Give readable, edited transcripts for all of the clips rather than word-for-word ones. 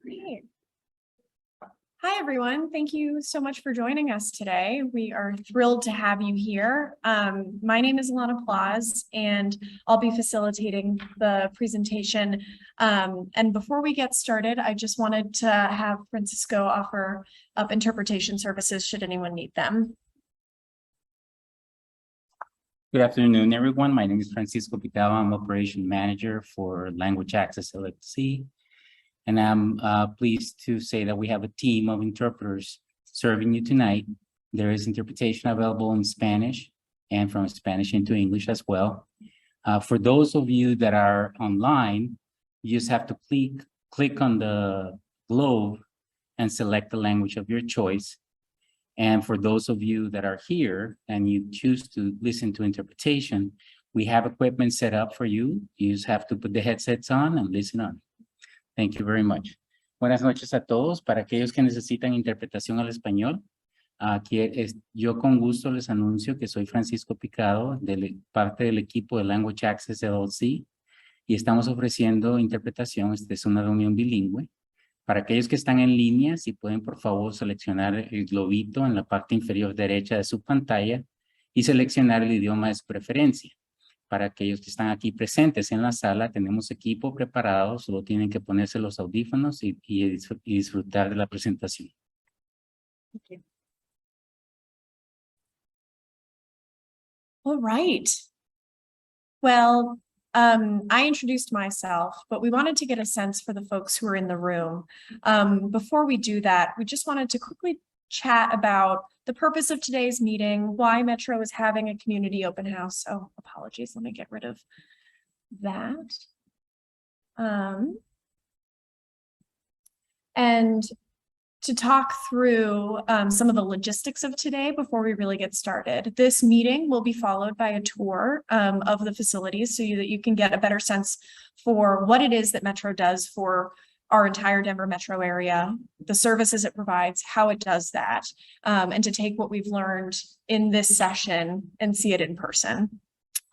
Great. Hi, everyone. Thank you so much for joining us today. We are thrilled to have you here. My name is Alana Plauz, and I'll be facilitating the presentation. And before we get started, I just wanted to have Francisco offer up interpretation services should anyone need them. Good afternoon, everyone. My name is Francisco Pitao. I'm Operation Manager for Language Access LLC. And I'm pleased to say that we have a team of interpreters serving you tonight. There is interpretation available in Spanish and from Spanish into English as well. For those of you that are online, you just have to click on the globe and select the language of your choice. And for those of you that are here and you choose to listen to interpretation, we have equipment set up for you. You just have to put the headsets on and listen on. Thank you very much. Buenas noches a todos. Para aquellos que necesitan interpretación al español, yo con gusto les anuncio que soy Francisco Picado, parte del equipo de Language Access LLC, y estamos ofreciendo interpretación. Esta es una reunión bilingüe. Para aquellos que están en línea, si pueden por favor seleccionar el globito en la parte inferior derecha de su pantalla y seleccionar el idioma de su preferencia. Para aquellos que están aquí presentes en la sala, tenemos equipo preparado, solo tienen que ponerse los audífonos y disfrutar de la presentación. Okay. All right. Well, I introduced myself, but we wanted to get a sense for the folks who are in the room. Before we do that, we just wanted to quickly chat about the purpose of today's meeting, why Metro is having a community open house. Oh, apologies. Let me get rid of that. And to talk through some of the logistics of today before we really get started. This meeting will be followed by a tour of the facilities so that you can get a better sense for what it is that Metro does for our entire Denver metro area, the services it provides, how it does that, and to take what we've learned in this session and see it in person.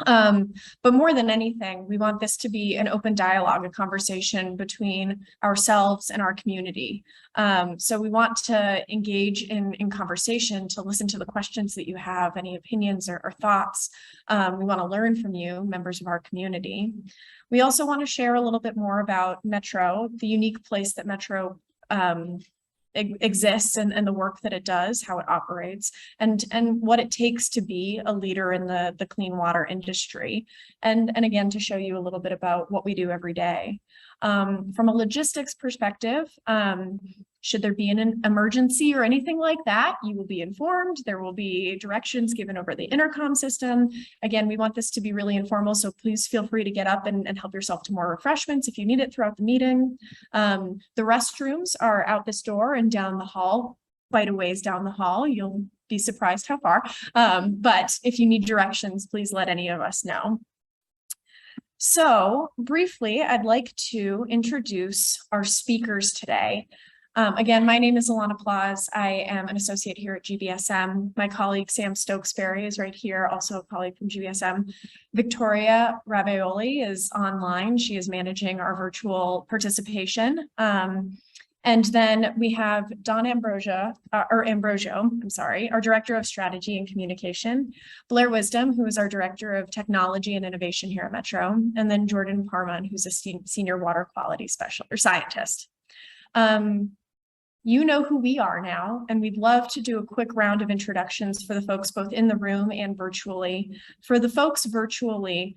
But more than anything, we want this to be an open dialogue, a conversation between ourselves and our community. So we want to engage in conversation, to listen to the questions that you have, any opinions or thoughts. We want to learn from you, members of our community. We also want to share a little bit more about Metro, the unique place that Metro exists and the work that it does, how it operates, and what it takes to be a leader in the clean water industry. And again, to show you a little bit about what we do every day. From a logistics perspective, should there be an emergency or anything like that, you will be informed. There will be directions given over the intercom system. Again, we want this to be really informal, so please feel free to get up and help yourself to more refreshments if you need it throughout the meeting. The restrooms are out this door and down the hall, quite a ways down the hall. You'll be surprised how far. But if you need directions, please let any of us know. So briefly, I'd like to introduce our speakers today. Again, my name is Alana Plauz. I am an associate here at GBSM. My colleague Sam Stokesbury is right here, also a colleague from GBSM. Victoria Ravioli is online. She is managing our virtual participation. And then we have Don Ambrosio, our Director of Strategy and Communication, Blair Wisdom, who is our Director of Technology and Innovation here at Metro, and then Jordan Parman, who's a Senior Water Quality Specialist or Scientist. You know who we are now, and we'd love to do a quick round of introductions for the folks both in the room and virtually. For the folks virtually,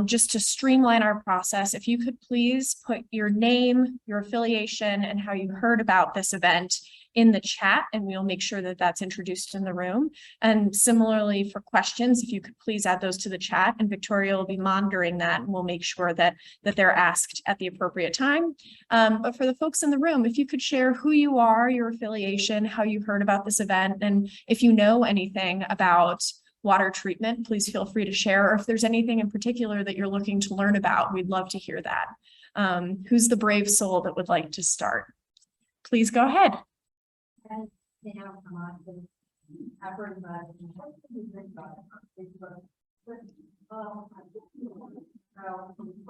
just to streamline our process, if you could please put your name, your affiliation, and how you heard about this event in the chat, and we'll make sure that that's introduced in the room. And similarly for questions, if you could please add those to the chat, and Victoria will be monitoring that, and we'll make sure that they're asked at the appropriate time. But for the folks in the room, if you could share who you are, your affiliation, how you heard about this event, and if you know anything about water treatment, please feel free to share. Or if there's anything in particular that you're looking to learn about, we'd love to hear that. Who's the brave soul that would like to start? Please go ahead. What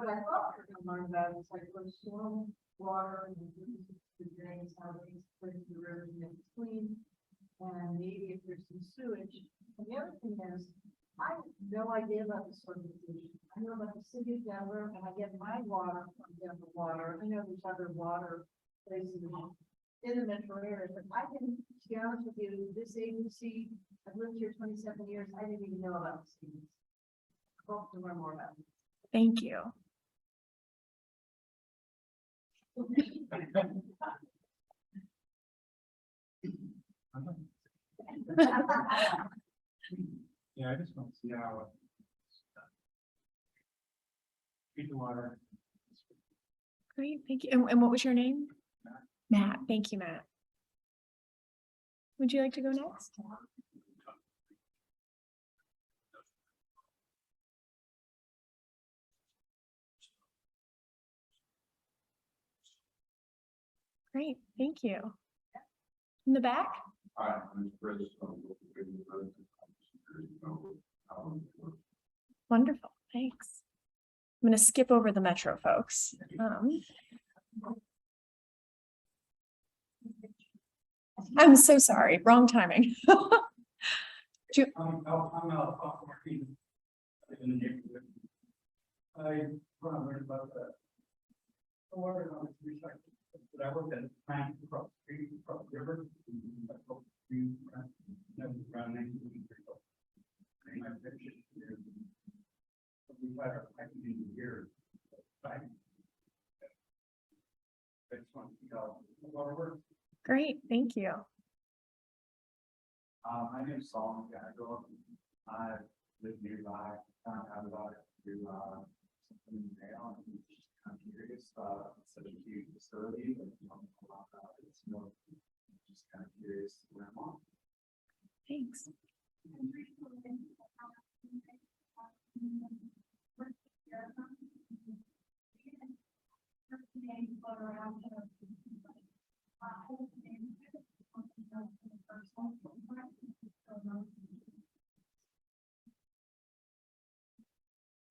I thought we were going to learn about is like storm water and drains, how they put into the river to make it clean, and maybe if there's some sewage. And the other thing is, I have no idea about this organization. I know about the city of Denver, and I get my water from Denver Water. I know there's other water places in the metro area, but I can, to be honest with you, this agency, I've lived here 27 years, I didn't even know about this agency. Hope to learn more about it. Thank you. Yeah, I just want to see how. Treat the water. Great, thank you. And what was your name? Matt. Thank you, Matt. Would you like to go next? Great, thank you. In the back? Hi, I'm Chris. Wonderful, thanks. I'm going to skip over the Metro folks. I'm so sorry, wrong timing. I'm out of Martin. In the neighborhood. I want to learn about the water on the recycling. But I worked at a plant across the street, across the river. Around 19 my picture here. We had our piping here. I just want to see how the water works. Great, thank you. My name is Solomon Gaggle. I live nearby, found out about it through something in the mail, and just kind of curious. It's such a huge facility, but you don't know a lot about it. So just kind of curious to learn more. Thanks.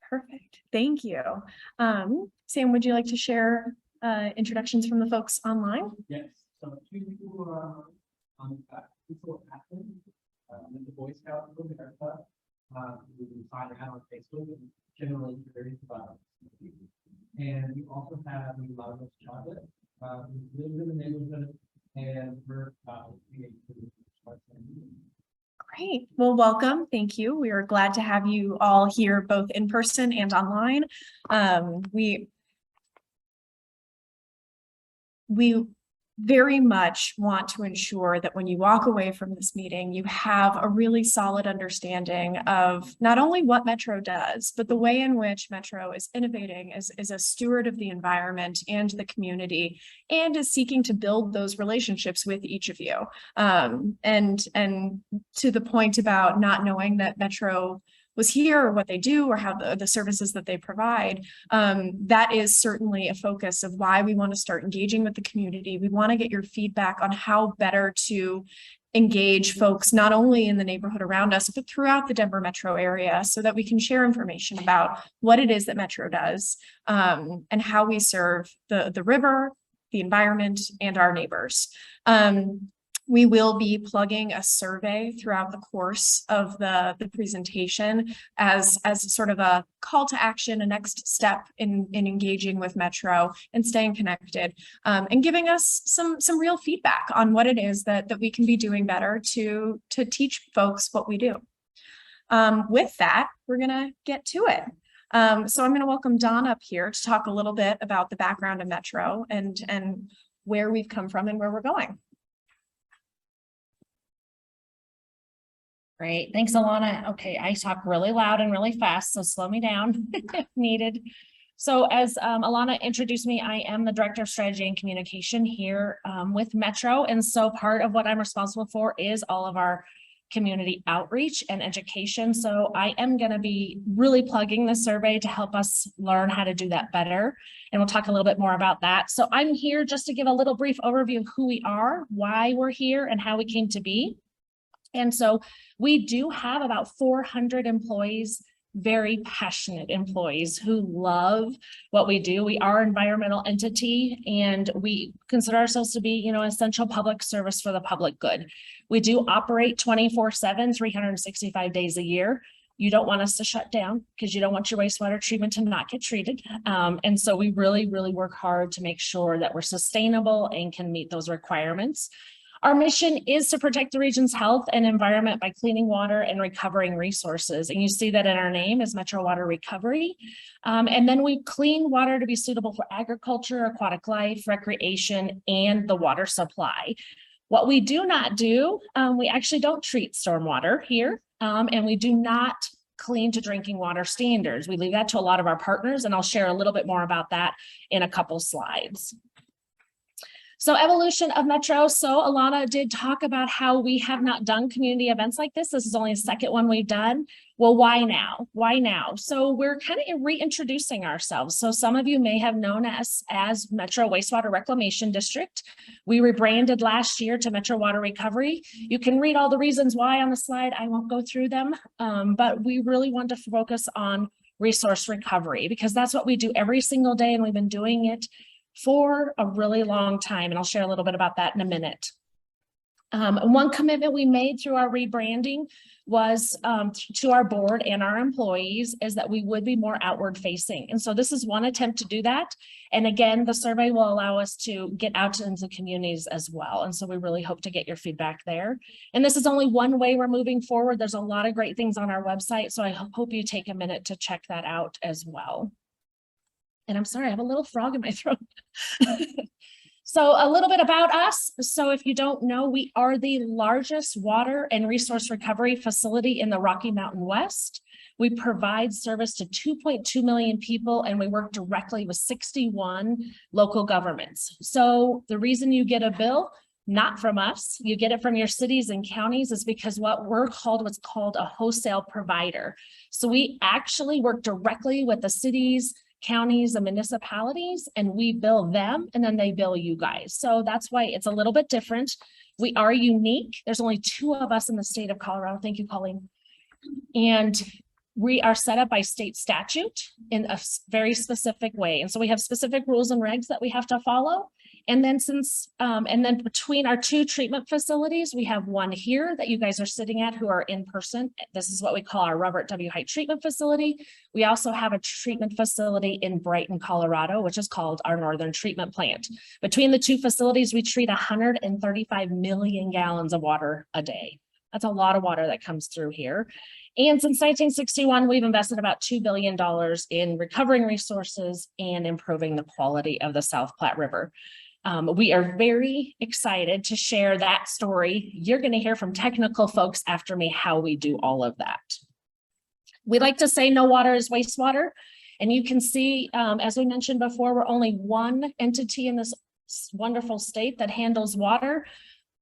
Perfect, thank you. Sam, would you like to share introductions from the folks online? Yes, so two people who are on people active in the Boy Scout group in our club. We find out on Facebook and generally curious about it. And we also have a lot of chocolate who lives in the neighborhood and we're Great. Well, welcome. Thank you. We are glad to have you all here, both in person and online. We very much want to ensure that when you walk away from this meeting, you have a really solid understanding of not only what Metro does, but the way in which Metro is innovating as a steward of the environment and the community, and is seeking to build those relationships with each of you. And to the point about not knowing that Metro was here or what they do or how the services that they provide, that is certainly a focus of why we want to start engaging with the community. We want to get your feedback on how better to engage folks, not only in the neighborhood around us, but throughout the Denver metro area, so that we can share information about what it is that Metro does, and how we serve the river, the environment, and our neighbors. We will be plugging a survey throughout the course of the presentation as sort of a call to action, a next step in engaging with Metro and staying connected, and giving us some real feedback on what it is that we can be doing better to teach folks what we do. With that, we're gonna get to it. So I'm going to welcome Don up here to talk a little bit about the background of Metro and where we've come from and where we're going. Great. Thanks, Alana. Okay, I talk really loud and really fast, so slow me down if needed. So as Alana introduced me, I am the Director of Strategy and Communication here with Metro. And so part of what I'm responsible for is all of our community outreach and education. So I am going to be really plugging the survey to help us learn how to do that better. And we'll talk a little bit more about that. So I'm here just to give a little brief overview of who we are, why we're here, and how we came to be. And so we do have about 400 employees very passionate employees who love what we do. We are an environmental entity and we consider ourselves to be, essential public service for the public good. We do operate 24/7, 365 days a year. You don't want us to shut down because you don't want your wastewater treatment to not get treated. And so we really, really work hard to make sure that we're sustainable and can meet those requirements. Our mission is to protect the region's health and environment by cleaning water and recovering resources. And you see that in our name is Metro Water Recovery. And then we clean water to be suitable for agriculture, aquatic life, recreation, and the water supply. What we do not do, we actually don't treat stormwater here, and we do not clean to drinking water standards. We leave that to a lot of our partners, and I'll share a little bit more about that in a couple slides. So evolution of Metro. So Alana did talk about how we have not done community events like this. This is only the second one we've done. Well, why now? Why now? So we're kind of reintroducing ourselves. So some of you may have known us as Metro Wastewater Reclamation District. We rebranded last year to Metro Water Recovery. You can read all the reasons why on the slide. I won't go through them, but we really want to focus on resource recovery because that's what we do every single day, and we've been doing it for a really long time. And I'll share a little bit about that in a minute. One commitment we made through our rebranding was to our board and our employees is that we would be more outward facing. And so this is one attempt to do that. And again, the survey will allow us to get out into communities as well. And so we really hope to get your feedback there. And this is only one way we're moving forward. There's a lot of great things on our website. So I hope you take a minute to check that out as well. And I'm sorry, I have a little frog in my throat. So a little bit about us. So if you don't know, we are the largest water and resource recovery facility in the Rocky Mountain West. We provide service to 2.2 million people, and we work directly with 61 local governments. So the reason you get a bill, not from us, you get it from your cities and counties, is because what's called a wholesale provider. So we actually work directly with the cities, counties, and municipalities, and we bill them and then they bill you guys. So that's why it's a little bit different. We are unique. There's only 2 of us in the state of Colorado. Thank you, Colleen. And we are set up by state statute in a very specific way. And so we have specific rules and regs that we have to follow. And then between our 2 treatment facilities, we have one here that you guys are sitting at who are in person. This is what we call our Robert W. Hite Treatment Facility. We also have a treatment facility in Brighton, Colorado, which is called our Northern Treatment Plant. Between the 2 facilities, we treat 135 million gallons of water a day. That's a lot of water that comes through here. And since 1961, we've invested about $2 billion in recovering resources and improving the quality of the South Platte River. We are very excited to share that story. You're going to hear from technical folks after me how we do all of that. We like to say no water is wastewater. And you can see, as we mentioned before, we're only one entity in this wonderful state that handles water.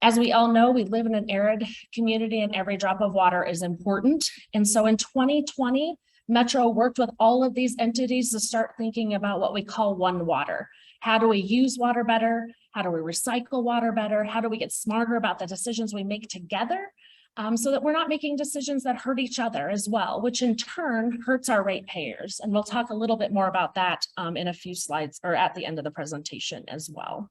As we all know, we live in an arid community and every drop of water is important. And so in 2020, Metro worked with all of these entities to start thinking about what we call One Water. How do we use water better? How do we recycle water better? How do we get smarter about the decisions we make together so that we're not making decisions that hurt each other as well, which in turn hurts our ratepayers. And we'll talk a little bit more about that in a few slides or at the end of the presentation as well.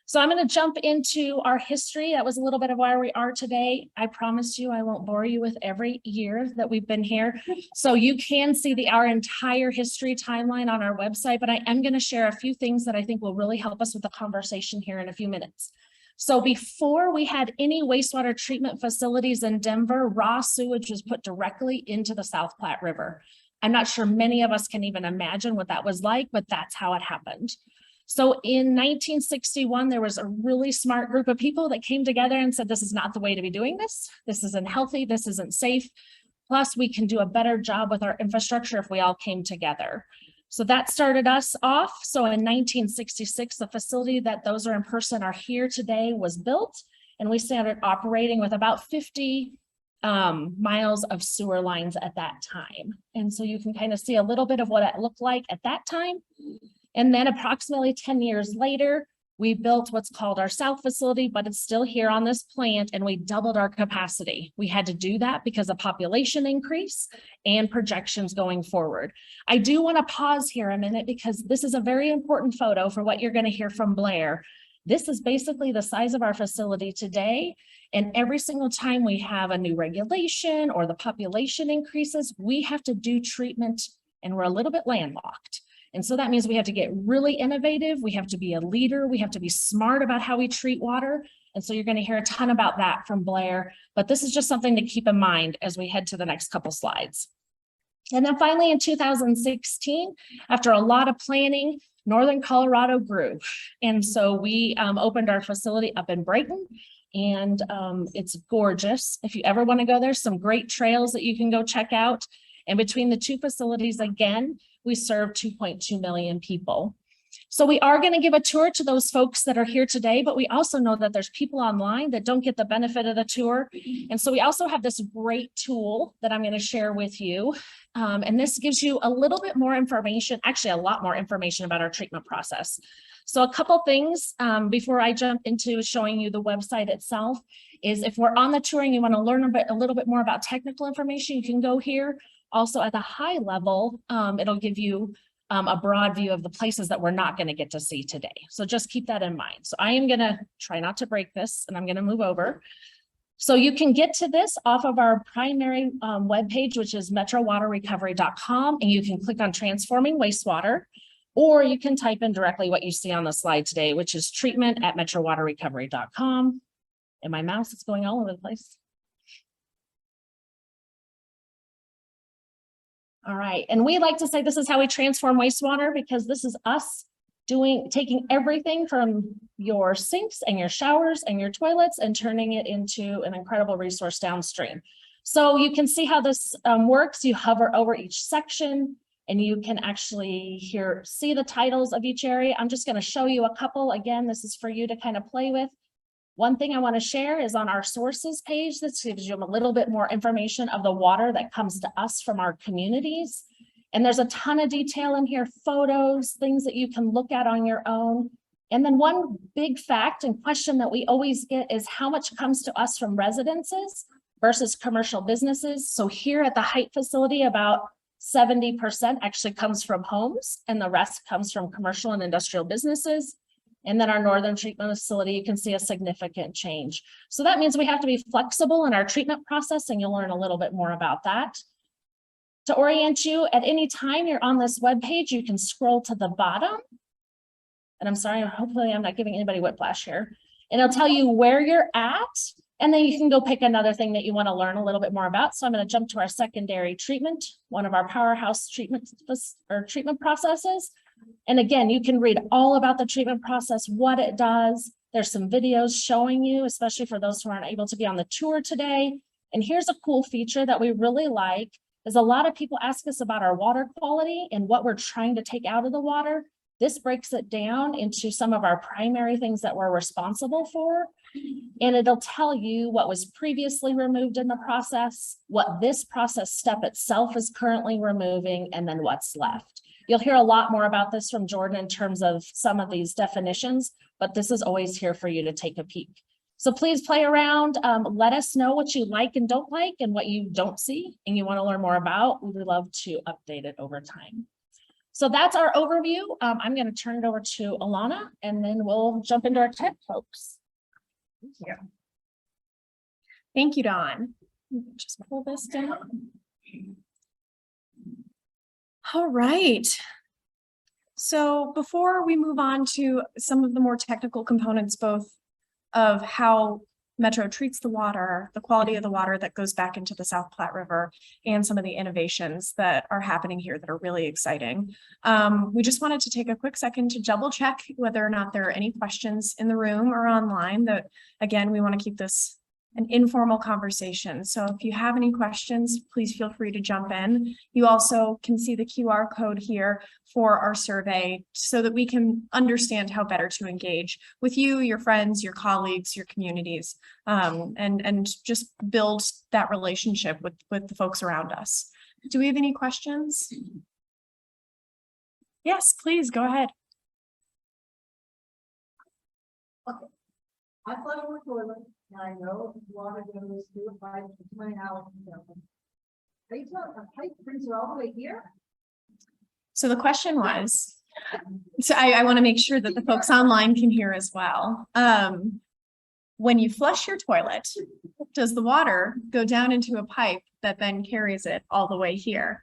So I'm going to jump into our history. That was a little bit of where we are today. I promise you I won't bore you with every year that we've been here. So you can see our entire history timeline on our website, but I am going to share a few things that I think will really help us with the conversation here in a few minutes. So before we had any wastewater treatment facilities in Denver, raw sewage was put directly into the South Platte River. I'm not sure many of us can even imagine what that was like, but that's how it happened. So in 1961, there was a really smart group of people that came together and said, this is not the way to be doing this. This isn't healthy. This isn't safe. Plus, we can do a better job with our infrastructure if we all came together. So that started us off. So in 1966, the facility that those are in person are here today was built, and we started operating with about 50 miles of sewer lines at that time. And so you can kind of see a little bit of what it looked like at that time. And then approximately 10 years later, We built what's called our south facility, but it's still here on this plant, and we doubled our capacity. We had to do that because of population increase and projections going forward. I do want to pause here a minute because this is a very important photo for what you're going to hear from Blair. This is basically the size of our facility today. And every single time we have a new regulation or the population increases, we have to do treatment, and we're a little bit landlocked. And so that means we have to get really innovative. We have to be a leader. We have to be smart about how we treat water. And so you're going to hear a ton about that from Blair, but this is just something to keep in mind as we head to the next couple slides. And then finally in 2016, after a lot of planning, Northern Colorado grew. And so we opened our facility up in Brighton, and it's gorgeous. If you ever want to go there, some great trails that you can go check out. And between the two facilities, again, we serve 2.2 million people. So we are going to give a tour to those folks that are here today, but we also know that there's people online that don't get the benefit of the tour. And so we also have this great tool that I'm going to share with you. And this gives you a little bit more information, actually a lot more information about our treatment process. So a couple things before I jump into showing you the website itself is if we're on the tour and you want to learn a little bit more about technical information, you can go here. Also at the high level, it'll give you a broad view of the places that we're not going to get to see today. So just keep that in mind. So I am going to try not to break this, and I'm going to move over. So you can get to this off of our primary webpage, which is metrowaterrecovery.com, and you can click on transforming wastewater, or you can type in directly what you see on the slide today, which is treatment@metrowaterrecovery.com. And my mouse is going all over the place. All right, and we like to say this is how we transform wastewater, because this is us taking everything from your sinks and your showers and your toilets and turning it into an incredible resource downstream. So you can see how this works. You hover over each section and you can actually see the titles of each area. I'm just going to show you a couple. Again, this is for you to kind of play with. One thing I want to share is on our sources page. This gives you a little bit more information of the water that comes to us from our communities. And there's a ton of detail in here, photos, things that you can look at on your own. And then one big fact and question that we always get is how much comes to us from residences versus commercial businesses. So here at the Hite facility, about 70% actually comes from homes, and the rest comes from commercial and industrial businesses. And then our Northern Treatment Facility, you can see a significant change. So that means we have to be flexible in our treatment process, and you'll learn a little bit more about that. To orient you, at any time you're on this webpage, you can scroll to the bottom. And I'm sorry, hopefully I'm not giving anybody whiplash here. And it'll tell you where you're at, and then you can go pick another thing that you want to learn a little bit more about. So I'm going to jump to our secondary treatment, one of our powerhouse treatment processes. And again, you can read all about the treatment process, what it does. There's some videos showing you, especially for those who aren't able to be on the tour today. And here's a cool feature that we really like, is a lot of people ask us about our water quality and what we're trying to take out of the water. This breaks it down into some of our primary things that we're responsible for. And it'll tell you what was previously removed in the process, what this process step itself is currently removing, and then what's left. You'll hear a lot more about this from Jordan in terms of some of these definitions, but this is always here for you to take a peek. So please play around. Let us know what you like and don't like and what you don't see and you want to learn more about. We would love to update it over time. So that's our overview. I'm going to turn it over to Alana, and then we'll jump into our tech folks. Thank you. Thank you, Dawn. Just pull this down. All right. So before we move on to some of the more technical components, both of how Metro treats the water, the quality of the water that goes back into the South Platte River, and some of the innovations that are happening here that are really exciting. We just wanted to take a quick second to double check whether or not there are any questions in the room or online. That, again, we want to keep this an informal conversation. So if you have any questions, please feel free to jump in. You also can see the QR code here for our survey so that we can understand how better to engage with you, your friends, your colleagues, your communities, and just build that relationship with the folks around us. Do we have any questions? Yes, please go ahead. I flush my toilet, and I know water goes through a pipe to my house. Are you telling, a pipe brings it all the way here? So the question was, so I want to make sure that the folks online can hear as well. When you flush your toilet, does the water go down into a pipe that then carries it all the way here?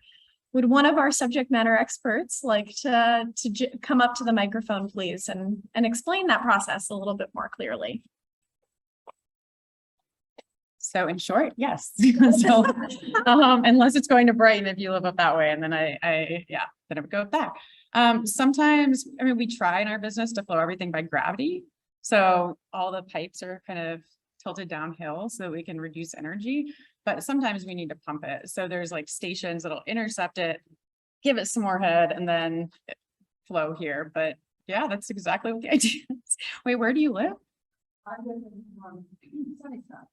Would one of our subject matter experts like to come up to the microphone, please, and explain that process a little bit more clearly? So in short, yes. So, unless it's going to Brighton if you live up that way, and then yeah, then it would go back. Sometimes, I mean, we try in our business to flow everything by gravity. So all the pipes are kind of tilted downhill so that we can reduce energy, but sometimes we need to pump it. So there's like stations that'll intercept it, give it some more head, and then flow here. But yeah, that's exactly what the idea is. Wait, where do you live? I live in Sunnyside.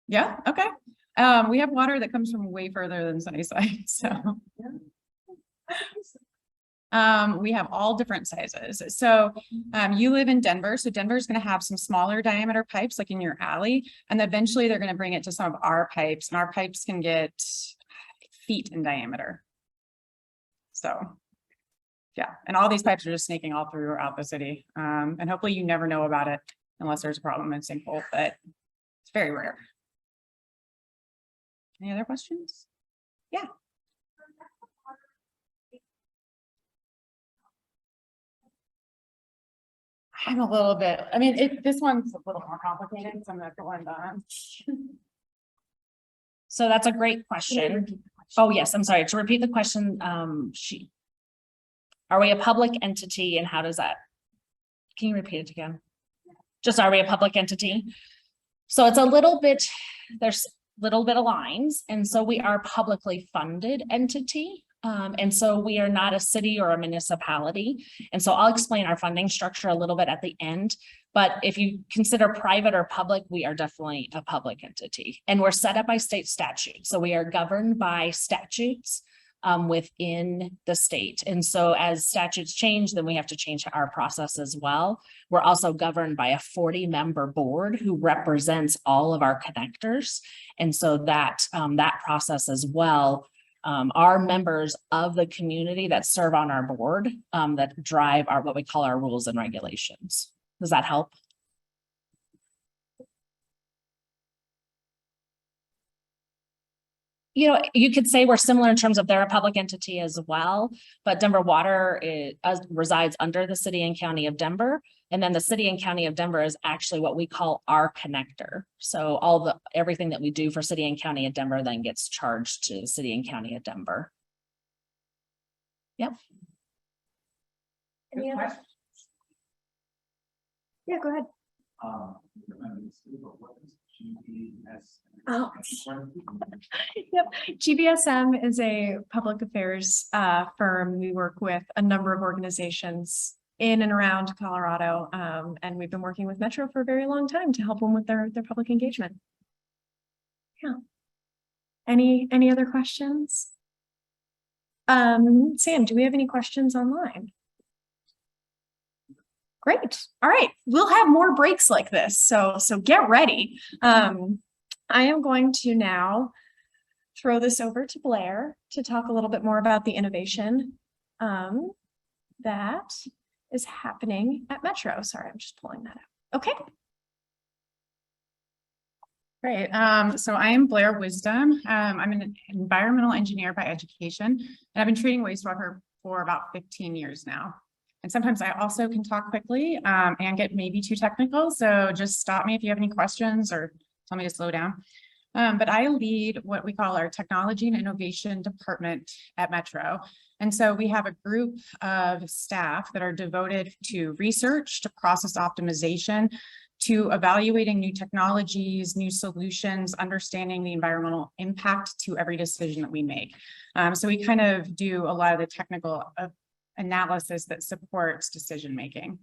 Yeah, okay. We have water that comes from way further than Sunnyside, so. We have all different sizes. So you live in Denver, so Denver is going to have some smaller diameter pipes like in your alley, and eventually they're going to bring it to some of our pipes, and our pipes can get feet in diameter. So yeah, and all these pipes are just snaking all throughout the city. And hopefully you never know about it unless there's a problem in sinkhole, but it's very rare. Any other questions? Yeah. I'm a little bit, I mean, this one's a little more complicated, so I'm gonna go on. So that's a great question. Oh, yes, I'm sorry. To repeat the question, are we a public entity and how does that? Can you repeat it again? Just, are we a public entity? So it's a little bit, there's a little bit of lines. And so we are a publicly funded entity. And so we are not a city or a municipality. And so I'll explain our funding structure a little bit at the end. But if you consider private or public, we are definitely a public entity. And we're set up by state statute. So we are governed by statutes within the state. And so as statutes change, then we have to change our process as well. We're also governed by a 40-member board who represents all of our connectors. And so that process as well are members of the community that serve on our board that drive our what we call our rules and regulations. Does that help? You know, you could say we're similar in terms of they're a public entity as well, but Denver Water resides under the city and county of Denver. And then the city and county of Denver is actually what we call our connector. So everything that we do for city and county of Denver then gets charged to the city and county of Denver. Yep. Any other? Yeah, go ahead. Oh. Yep, GBSM is a public affairs firm. We work with a number of organizations in and around Colorado, and we've been working with Metro for a very long time to help them with their public engagement. Yeah. Any other questions? Sam, do we have any questions online? Great. All right. We'll have more breaks like this. So get ready. I am going to now throw this over to Blair to talk a little bit more about the innovation that is happening at Metro. Sorry, I'm just pulling that up. Okay. Great. So I am Blair Wisdom. I'm an environmental engineer by education, and I've been treating wastewater for about 15 years now. And sometimes I also can talk quickly and get maybe too technical. So just stop me if you have any questions or tell me to slow down. But I lead what we call our technology and innovation department at Metro. And so we have a group of staff that are devoted to research, to process optimization, to evaluating new technologies, new solutions, understanding the environmental impact to every decision that we make. So we kind of do a lot of the technical analysis that supports decision making.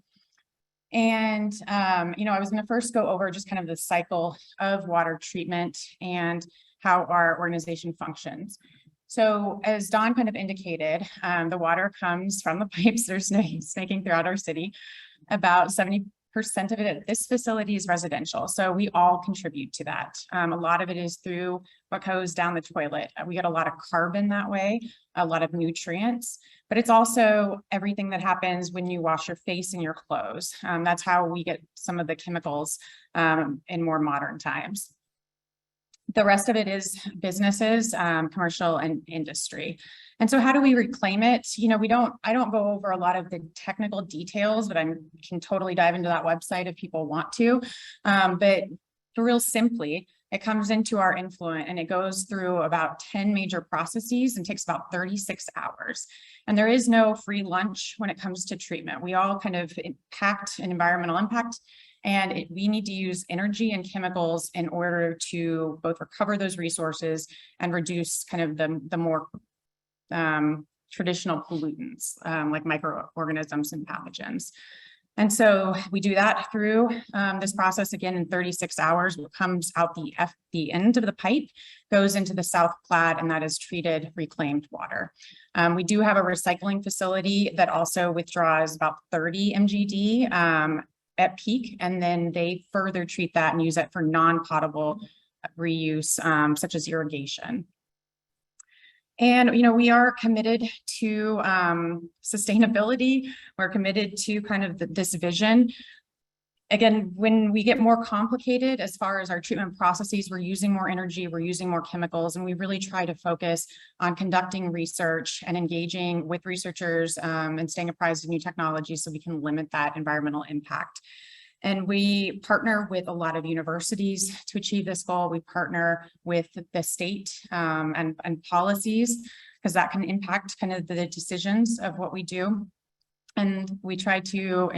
And, I was going to first go over just kind of the cycle of water treatment and how our organization functions. So as Dawn kind of indicated, the water comes from the pipes that are snaking throughout our city. About 70% of it at this facility is residential. So we all contribute to that. A lot of it is through what goes down the toilet. We get a lot of carbon that way, a lot of nutrients, but it's also everything that happens when you wash your face and your clothes. That's how we get some of the chemicals in more modern times. The rest of it is businesses, commercial and industry. And so how do we reclaim it? You know, I don't go over a lot of the technical details, but I can totally dive into that website if people want to. But real simply, it comes into our influent and it goes through about 10 major processes and takes about 36 hours. And there is no free lunch when it comes to treatment. We all kind of impact an environmental impact. And we need to use energy and chemicals in order to both recover those resources and reduce kind of the more traditional pollutants like microorganisms and pathogens. And so we do that through this process again in 36 hours. What comes out the end of the pipe goes into the South Platte, and that is treated reclaimed water. We do have a recycling facility that also withdraws about 30 mgd at peak, and then they further treat that and use it for non-potable reuse, such as irrigation. And, you know, we are committed to sustainability. We're committed to kind of this vision. Again, when we get more complicated as far as our treatment processes, we're using more energy, we're using more chemicals, and we really try to focus on conducting research and engaging with researchers and staying apprised of new technologies so we can limit that environmental impact. And we partner with a lot of universities to achieve this goal. We partner with the state and policies, because that can impact kind of the decisions of what we do. And we try to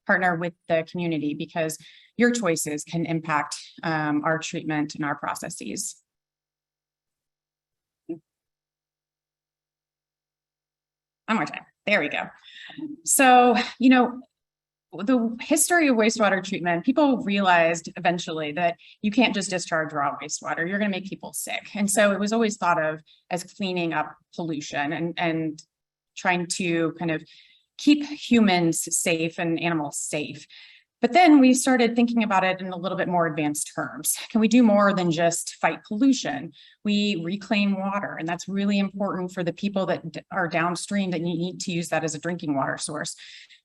partner with the community, because your choices can impact our treatment and our processes. One more time. There we go. So, you know, the history of wastewater treatment, people realized eventually that you can't just discharge raw wastewater. You're going to make people sick. And so it was always thought of as cleaning up pollution and trying to kind of keep humans safe and animals safe. But then we started thinking about it in a little bit more advanced terms. Can we do more than just fight pollution? We reclaim water, and that's really important for the people that are downstream that need to use that as a drinking water source.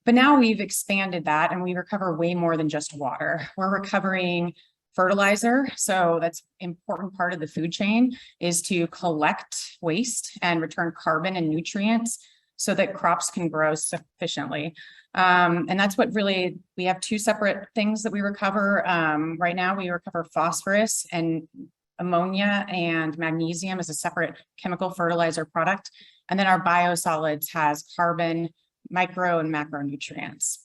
But now we've expanded that and we recover way more than just water. We're recovering fertilizer. So that's an important part of the food chain, is to collect waste and return carbon and nutrients so that crops can grow sufficiently. And that's what really, we have two separate things that we recover. Right now we recover phosphorus and ammonia and magnesium as a separate chemical fertilizer product. And then our biosolids has carbon, micro and macronutrients.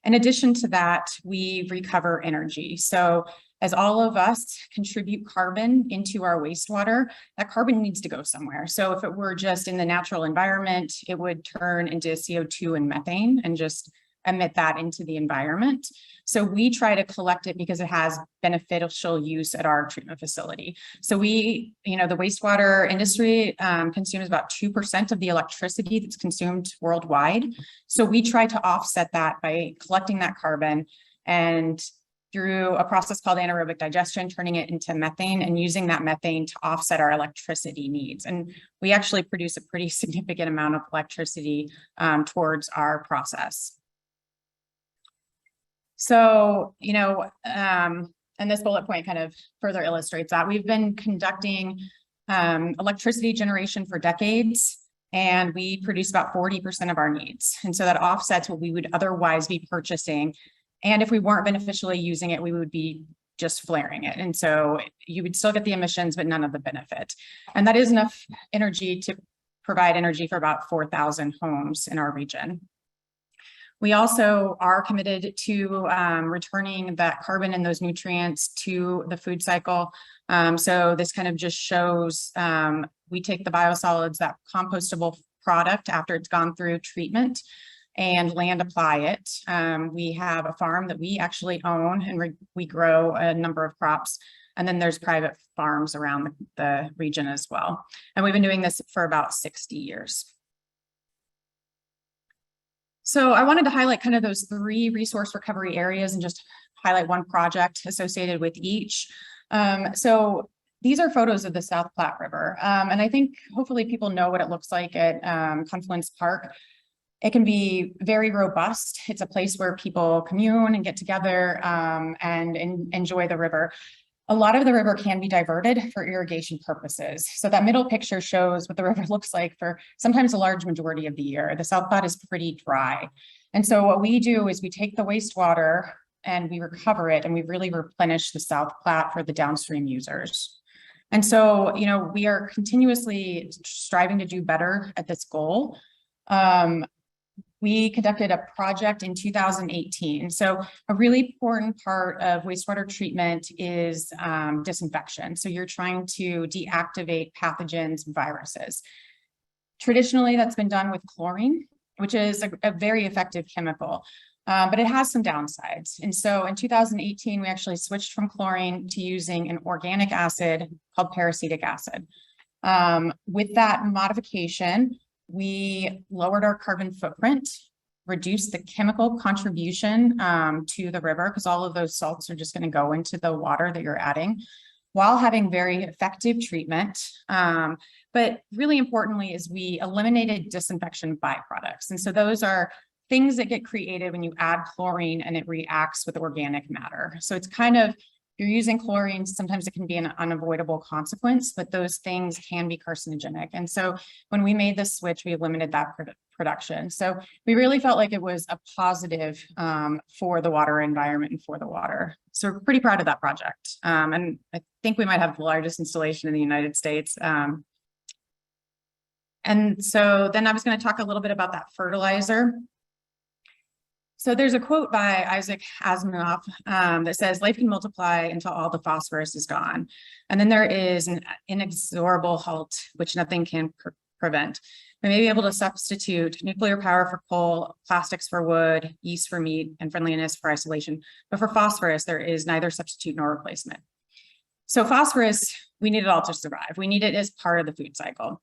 In addition to that, we recover energy. So as all of us contribute carbon into our wastewater, that carbon needs to go somewhere. So if it were just in the natural environment, it would turn into CO2 and methane and just emit that into the environment. So we try to collect it because it has beneficial use at our treatment facility. So we, you know, the wastewater industry consumes about 2% of the electricity that's consumed worldwide. So we try to offset that by collecting that carbon and through a process called anaerobic digestion, turning it into methane and using that methane to offset our electricity needs. And we actually produce a pretty significant amount of electricity towards our process. So, you know, and this bullet point kind of further illustrates that. We've been conducting electricity generation for decades, and we produce about 40% of our needs. And so that offsets what we would otherwise be purchasing. And if we weren't beneficially using it, we would be just flaring it. And so you would still get the emissions, but none of the benefit. And that is enough energy to provide energy for about 4,000 homes in our region. We also are committed to returning that carbon and those nutrients to the food cycle. So this kind of just shows we take the biosolids, that compostable product after it's gone through treatment, and land apply it. We have a farm that we actually own, and we grow a number of crops. And then there's private farms around the region as well. And we've been doing this for about 60 years. So I wanted to highlight kind of those 3 resource recovery areas and just highlight one project associated with each. So these are photos of the South Platte River. And I think hopefully people know what it looks like at Confluence Park. It can be very robust. It's a place where people commune and get together and enjoy the river. A lot of the river can be diverted for irrigation purposes. So that middle picture shows what the river looks like for sometimes a large majority of the year. The South Platte is pretty dry. And so what we do is we take the wastewater and we recover it, and we really replenish the South Platte for the downstream users. And so, you know, we are continuously striving to do better at this goal. We conducted a project in 2018. So a really important part of wastewater treatment is disinfection. So you're trying to deactivate pathogens, viruses. Traditionally, that's been done with chlorine, which is a very effective chemical, but it has some downsides. And so in 2018, we actually switched from chlorine to using an organic acid called peracetic acid. With that modification, we lowered our carbon footprint, reduced the chemical contribution to the river, because all of those salts are just going to go into the water that you're adding, while having very effective treatment. But really importantly is we eliminated disinfection byproducts. And so those are things that get created when you add chlorine and it reacts with organic matter. So it's kind of, you're using chlorine, sometimes it can be an unavoidable consequence, but those things can be carcinogenic. And so when we made this switch, we limited that production. So we really felt like it was a positive for the water environment and for the water. So we're pretty proud of that project. And I think we might have the largest installation in the United States. And so then I was going to talk a little bit about that fertilizer. So there's a quote by Isaac Asimov that says, life can multiply until all the phosphorus is gone. And then there is an inexorable halt, which nothing can prevent. We may be able to substitute nuclear power for coal, plastics for wood, yeast for meat, and friendliness for isolation. But for phosphorus, there is neither substitute nor replacement. So phosphorus, we need it all to survive. We need it as part of the food cycle.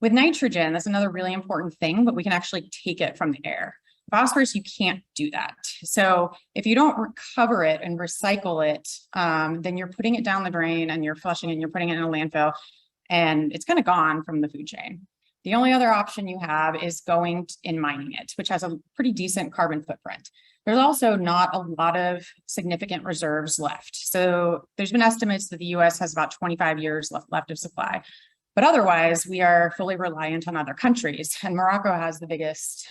With nitrogen, that's another really important thing, but we can actually take it from the air. Phosphorus, you can't do that. So if you don't recover it and recycle it, then you're putting it down the drain and you're flushing it and you're putting it in a landfill, and it's kind of gone from the food chain. The only other option you have is going and mining it, which has a pretty decent carbon footprint. There's also not a lot of significant reserves left. So there's been estimates that the US has about 25 years left of supply. But otherwise, we are fully reliant on other countries, and Morocco has the biggest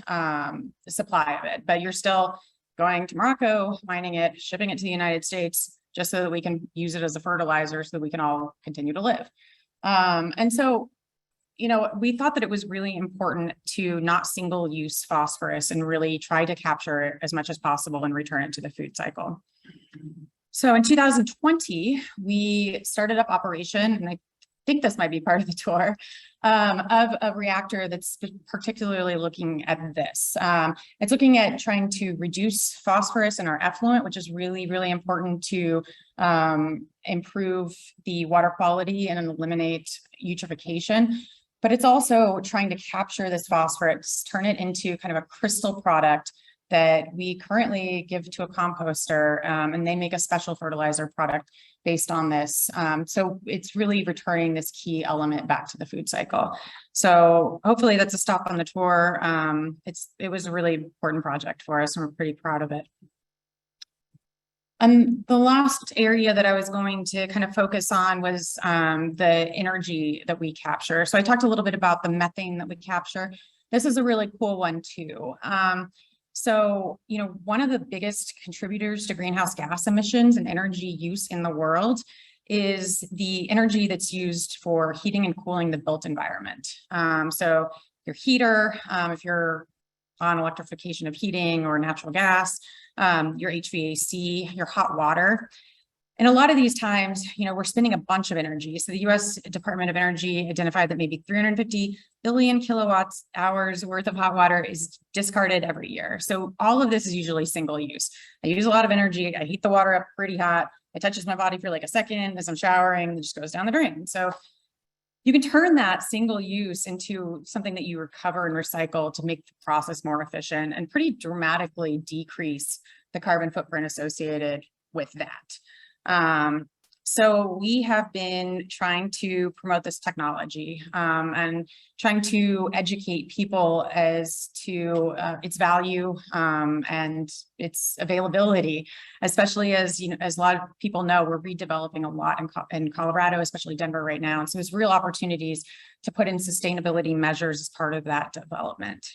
supply of it. But you're still going to Morocco, mining it, shipping it to the United States, just so that we can use it as a fertilizer so that we can all continue to live. And so, you know, we thought that it was really important to not single use phosphorus and really try to capture it as much as possible and return it to the food cycle. So in 2020, we started up operation, and I think this might be part of the tour, of a reactor that's particularly looking at this. It's looking at trying to reduce phosphorus in our effluent, which is really, really important to improve the water quality and eliminate eutrophication. But it's also trying to capture this phosphorus, turn it into kind of a crystal product that we currently give to a composter, and they make a special fertilizer product based on this. So it's really returning this key element back to the food cycle. So hopefully that's a stop on the tour. It was a really important project for us, and we're pretty proud of it. And the last area that I was going to kind of focus on was the energy that we capture. So I talked a little bit about the methane that we capture. This is a really cool one too. So, you know, one of the biggest contributors to greenhouse gas emissions and energy use in the world is the energy that's used for heating and cooling the built environment. So your heater, if you're on electrification of heating or natural gas, your HVAC, your hot water. And a lot of these times, you know, we're spending a bunch of energy. So the US Department of Energy identified that maybe 350 billion kilowatts hours worth of hot water is discarded every year. So all of this is usually single use. I use a lot of energy. I heat the water up pretty hot. It touches my body for like a second as I'm showering, and it just goes down the drain. So you can turn that single use into something that you recover and recycle to make the process more efficient and pretty dramatically decrease the carbon footprint associated with that. So we have been trying to promote this technology and trying to educate people as to its value and its availability, especially as, you know, as a lot of people know, we're redeveloping a lot in Colorado, especially Denver right now. And so there's real opportunities to put in sustainability measures as part of that development.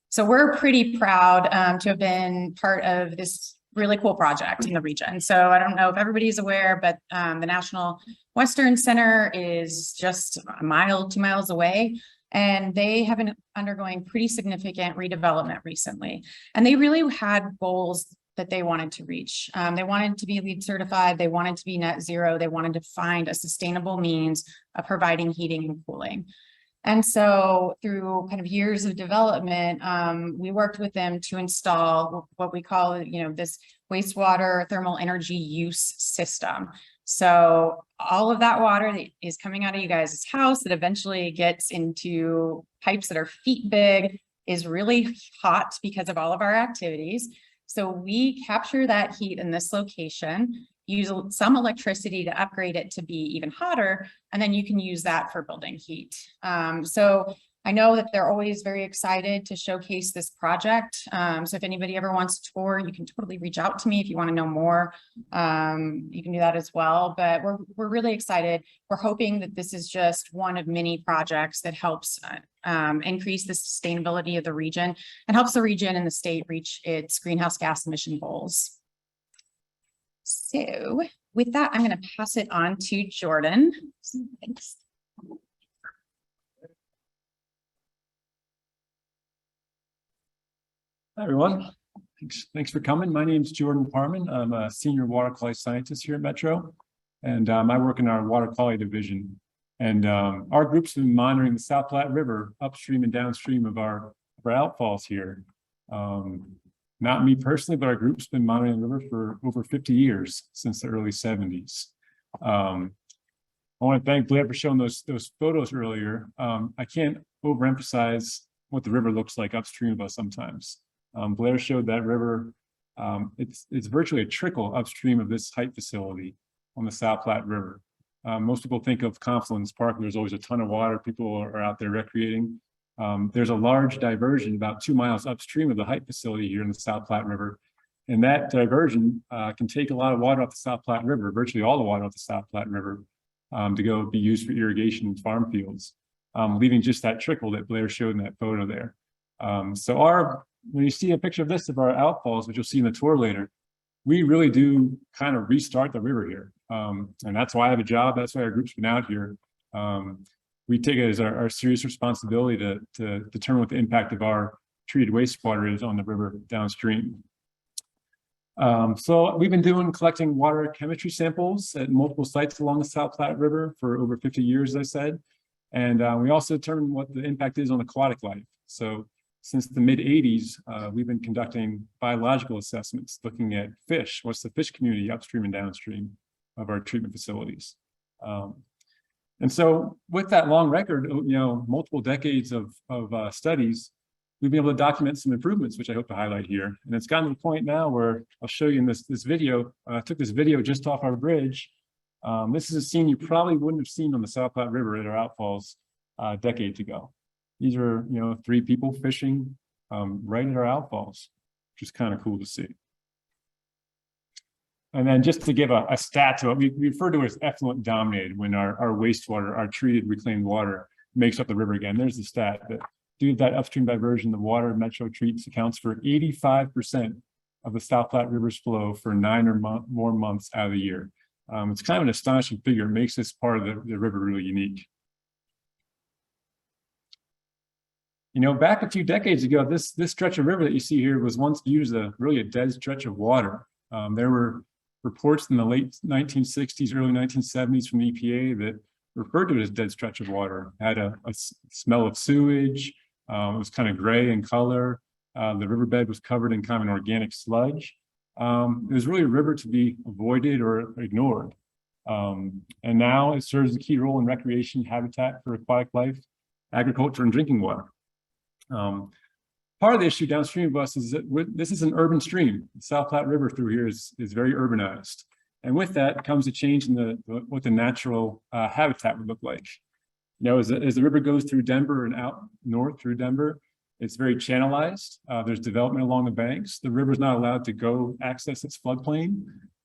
So we're pretty proud to have been part of this really cool project in the region. So I don't know if everybody's aware, but the National Western Center is just a mile, 2 miles away, and they have been undergoing pretty significant redevelopment recently. And they really had goals that they wanted to reach. They wanted to be LEED certified, they wanted to be net zero, they wanted to find a sustainable means of providing heating and cooling. And so through kind of years of development, we worked with them to install what we call, you know, this wastewater thermal energy use system. So all of that water that is coming out of you guys' house that eventually gets into pipes that are feet big is really hot because of all of our activities. So we capture that heat in this location, use some electricity to upgrade it to be even hotter, and then you can use that for building heat. So I know that they're always very excited to showcase this project. So if anybody ever wants to tour, you can totally reach out to me if you want to know more. You can do that as well, but we're really excited. We're hoping that this is just one of many projects that helps increase the sustainability of the region and helps the region and the state reach its greenhouse gas emission goals. So with that, I'm going to pass it on to Jordan. Thanks. Hi, everyone. Thanks for coming. My name is Jordan Parman. I'm a senior water quality scientist here at Metro, and I work in our water quality division. And our group's been monitoring the South Platte River upstream and downstream of our outfalls here. Not me personally, but our group's been monitoring the river for over 50 years, since the early 70s. I want to thank Blair for showing those photos earlier. I can't overemphasize what the river looks like upstream of us sometimes. Blair showed that river. It's virtually a trickle upstream of this Hite facility on the South Platte River. Most people think of Confluence Park, there's always a ton of water. People are out there recreating. There's a large diversion about 2 miles upstream of the Hite facility here in the South Platte River. And that diversion can take a lot of water off the South Platte River, virtually all the water off the South Platte River, to go be used for irrigation in farm fields, leaving just that trickle that Blair showed in that photo there. So when you see a picture of this of our outfalls, which you'll see in the tour later, we really do kind of restart the river here. And that's why I have a job. That's why our group's been out here. We take it as our serious responsibility to determine what the impact of our treated wastewater is on the river downstream. So we've been collecting water chemistry samples at multiple sites along the South Platte River for over 50 years, as I said. And we also determine what the impact is on aquatic life. So since the mid-'80s, we've been conducting biological assessments, looking at fish. What's the fish community upstream and downstream of our treatment facilities? And so with that long record, multiple decades of studies, we've been able to document some improvements, which I hope to highlight here. And it's gotten to the point now where I'll show you in this video. I took this video just off our bridge. This is a scene you probably wouldn't have seen on the South Platte River at our outfalls decades ago. These are, 3 people fishing right at our outfalls, which is kind of cool to see. And then just to give a stat to it, we refer to it as effluent dominated when our wastewater, our treated reclaimed water makes up the river again. There's the stat that due to that upstream diversion, the water Metro treats accounts for 85% of the South Platte River's flow for 9 or more months out of the year. It's kind of an astonishing figure. It makes this part of the river really unique. Back a few decades ago, this stretch of river that you see here was once viewed as really a dead stretch of water. There were reports in the late 1960s, early 1970s from the EPA that referred to it as dead stretch of water. It had a smell of sewage. It was kind of gray in color. The riverbed was covered in kind of an organic sludge. It was really a river to be avoided or ignored. And now it serves a key role in recreation, habitat for aquatic life, agriculture, and drinking water. Part of the issue downstream of us is that this is an urban stream. The South Platte River through here is very urbanized. And with that comes a change in what the natural habitat would look like. You know, as the river goes through Denver and out north through Denver, it's very channelized. There's development along the banks. The river's not allowed to go access its floodplain.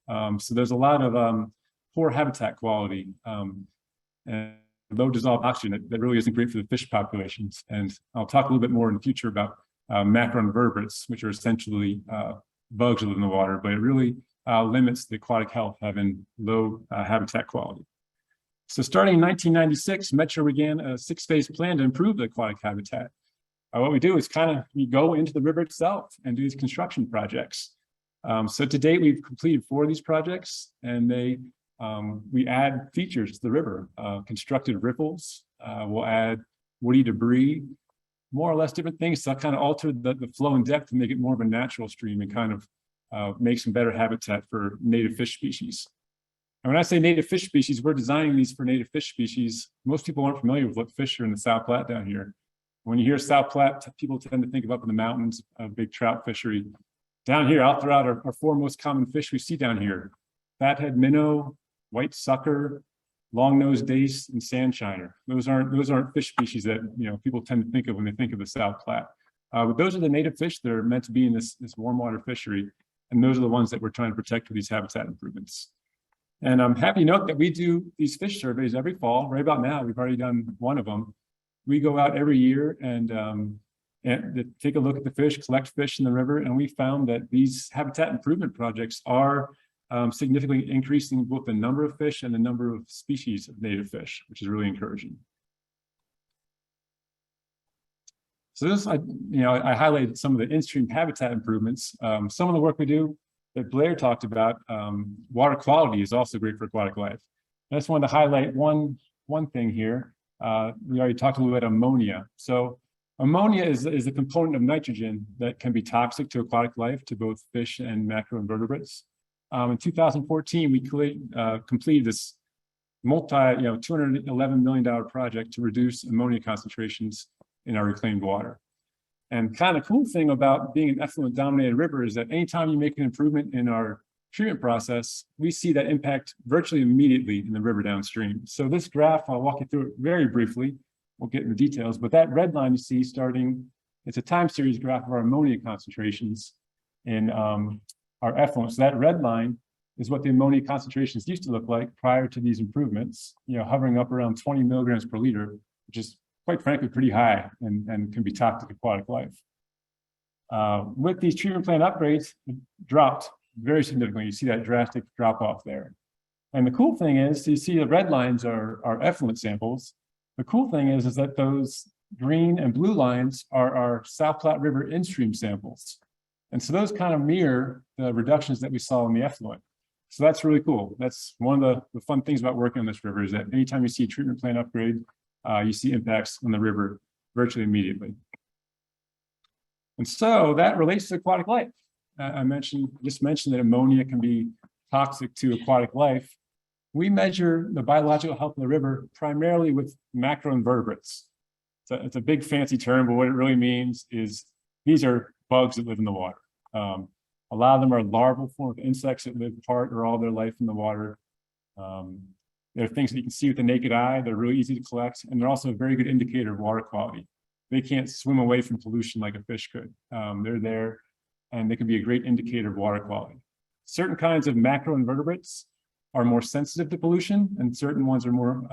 So there's a lot of poor habitat quality and low dissolved oxygen that really isn't great for the fish populations. And I'll talk a little bit more in the future about macroinvertebrates, which are essentially bugs that live in the water, but it really limits the aquatic health having low habitat quality. So starting in 1996, Metro began a 6-phase plan to improve the aquatic habitat. What we do is we go into the river itself and do these construction projects. So to date, we've completed 4 of these projects, and we add features to the river, constructed riffles. We'll add woody debris, more or less different things to kind of alter the flow and depth to make it more of a natural stream and kind of make some better habitat for native fish species. And when I say native fish species, we're designing these for native fish species. Most people aren't familiar with what fish are in the South Platte down here. When you hear South Platte, people tend to think of up in the mountains, a big trout fishery. Down here, I'll throw out our 4 most common fish we see down here: fathead minnow, white sucker, long-nosed dace, and sand shiner. Those aren't fish species that people tend to think of when they think of the South Platte. But those are the native fish that are meant to be in this warm water fishery, and those are the ones that we're trying to protect with these habitat improvements. And I'm happy to note that we do these fish surveys every fall. Right about now, we've already done 1 of them. We go out every year and take a look at the fish, collect fish in the river, and we found that these habitat improvement projects are significantly increasing both the number of fish and the number of species of native fish, which is really encouraging. So this, I highlighted some of the in-stream habitat improvements. Some of the work we do that Blair talked about, water quality is also great for aquatic life. I just wanted to highlight one thing here. We already talked a little bit about ammonia. So ammonia is a component of nitrogen that can be toxic to aquatic life, to both fish and macroinvertebrates. In 2014, we completed this $211 million project to reduce ammonia concentrations in our reclaimed water. And kind of cool thing about being an effluent dominated river is that anytime you make an improvement in our treatment process, we see that impact virtually immediately in the river downstream. So this graph, I'll walk you through it very briefly. We'll get into details, but that red line you see it's a time series graph of our ammonia concentrations in our effluents. So that red line is what the ammonia concentrations used to look like prior to these improvements, hovering up around 20 milligrams per liter, which is quite frankly pretty high and can be toxic to aquatic life. With these treatment plant upgrades, it dropped very significantly. You see that drastic drop off there. And the cool thing is, you see the red lines are effluent samples. The cool thing is that those green and blue lines are our South Platte River in-stream samples. And so those kind of mirror the reductions that we saw in the effluent. So that's really cool. That's one of the fun things about working on this river, is that anytime you see a treatment plant upgrade, you see impacts on the river virtually immediately. And so that relates to aquatic life. I just mentioned that ammonia can be toxic to aquatic life. We measure the biological health of the river primarily with macroinvertebrates. So it's a big fancy term, but what it really means is these are bugs that live in the water. A lot of them are larval form of insects that live part or all their life in the water. They're things that you can see with the naked eye. They're really easy to collect, and they're also a very good indicator of water quality. They can't swim away from pollution like a fish could. They're there, and they can be a great indicator of water quality. Certain kinds of macroinvertebrates are more sensitive to pollution, and certain ones are more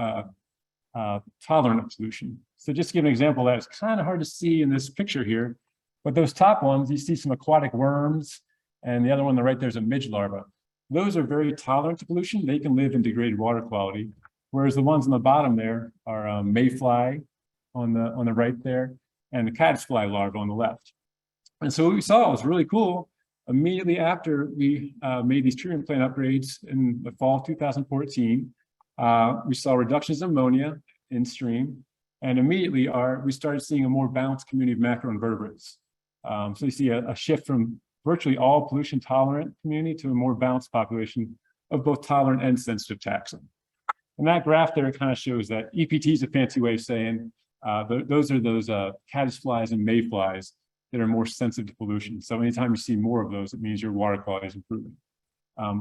tolerant of pollution. So just to give an example of that, it's kind of hard to see in this picture here, but those top ones, you see some aquatic worms, and the other one on the right, there's a midge larva. Those are very tolerant to pollution. They can live in degraded water quality, whereas the ones on the bottom there are mayfly on the right there, and the caddisfly larva on the left. And so what we saw was really cool. Immediately after we made these treatment plant upgrades in the fall of 2014, we saw reductions in ammonia in stream, and immediately we started seeing a more balanced community of macroinvertebrates. So you see a shift from virtually all pollution tolerant community to a more balanced population of both tolerant and sensitive taxa. And that graph there kind of shows that EPT is a fancy way of saying those are those caddisflies and mayflies that are more sensitive to pollution. So anytime you see more of those, it means your water quality is improving.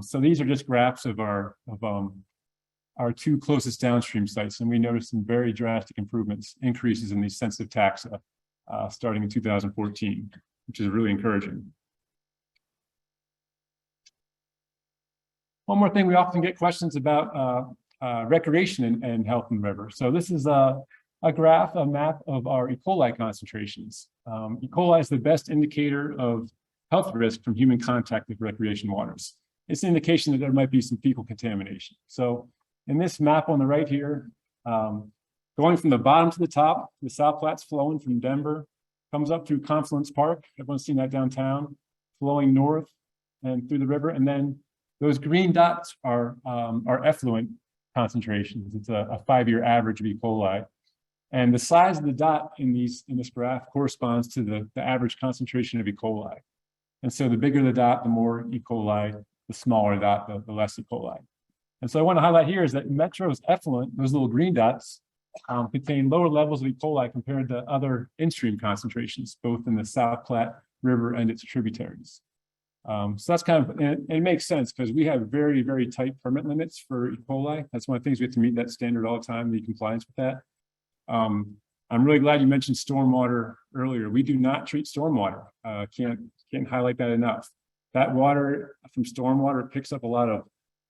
So these are just graphs of our two closest downstream sites, and we noticed some very drastic improvements, increases in these sensitive taxa starting in 2014, which is really encouraging. One more thing, we often get questions about recreation and health in the river. So this is a graph, a map of our E. coli concentrations. E. coli is the best indicator of health risk from human contact with recreation waters. It's an indication that there might be some fecal contamination. So in this map on the right here, going from the bottom to the top, the South Platte's flowing from Denver, comes up through Confluence Park. Everyone's seen that downtown, flowing north and through the river. And then those green dots are effluent concentrations. It's a 5-year average of E. coli. And the size of the dot in this graph corresponds to the average concentration of E. coli. And so the bigger the dot, the more E. coli, the smaller the dot, the less E. coli. And so I want to highlight here is that Metro's effluent, those little green dots, contain lower levels of E. coli compared to other in-stream concentrations, both in the South Platte River and its tributaries. So that's kind of, and it makes sense because we have very, very tight permit limits for E. coli. That's one of the things we have to meet that standard all the time, the compliance with that. I'm really glad you mentioned stormwater earlier. We do not treat stormwater. Can't highlight that enough. That water from stormwater picks up a lot of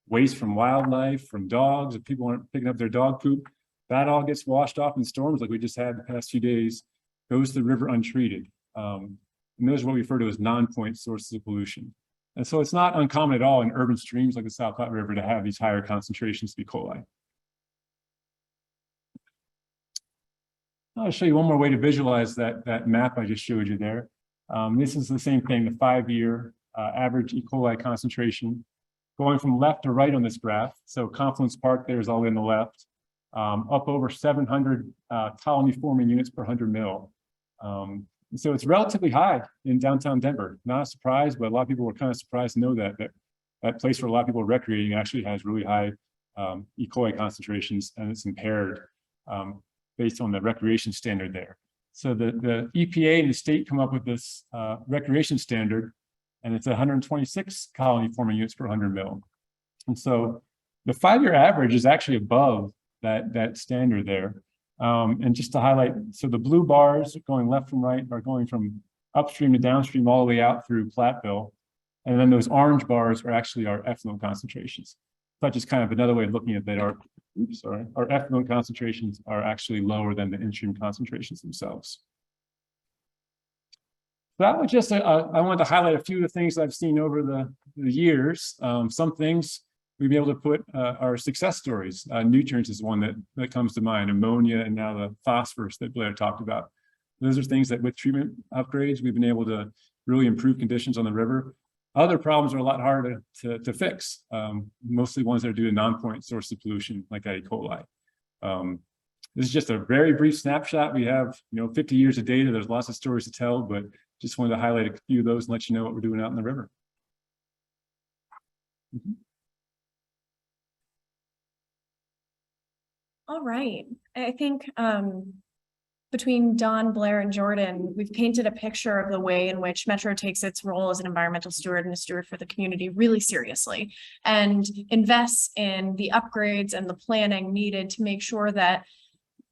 waste from wildlife, from dogs. If people aren't picking up their dog poop, that all gets washed off in storms like we just had the past few days, goes to the river untreated. And those are what we refer to as non-point sources of pollution. And so it's not uncommon at all in urban streams like the South Platte River to have these higher concentrations of E. coli. I'll show you one more way to visualize that map I just showed you there. This is the same thing, the 5-year average E. coli concentration going from left to right on this graph. So Confluence Park there is all in the left, up over 700 colony forming units per 100 mil. So it's relatively high in downtown Denver. Not a surprise, but a lot of people were kind of surprised to know that place where a lot of people are recreating actually has really high E. coli concentrations, and it's impaired based on the recreation standard there. So the EPA and the state come up with this recreation standard, and it's 126 colony forming units per 100 mil. And so the 5-year average is actually above that standard there. And just to highlight, so the blue bars going left and right are going from upstream to downstream all the way out through Platteville. And then those orange bars are actually our effluent concentrations. That's just kind of another way of looking at that. Our effluent concentrations are actually lower than the in-stream concentrations themselves. That was just, I wanted to highlight a few of the things I've seen over the years. Some things we've been able to put our success stories. Nutrients is one that comes to mind, ammonia and now the phosphorus that Blair talked about. Those are things that with treatment upgrades, we've been able to really improve conditions on the river. Other problems are a lot harder to fix, mostly ones that are due to non-point sources of pollution like that E. coli. This is just a very brief snapshot. We have 50 years of data. There's lots of stories to tell, but just wanted to highlight a few of those and let you know what we're doing out in the river. All right. I think between Don, Blair, and Jordan, we've painted a picture of the way in which Metro takes its role as an environmental steward and a steward for the community really seriously and invests in the upgrades and the planning needed to make sure that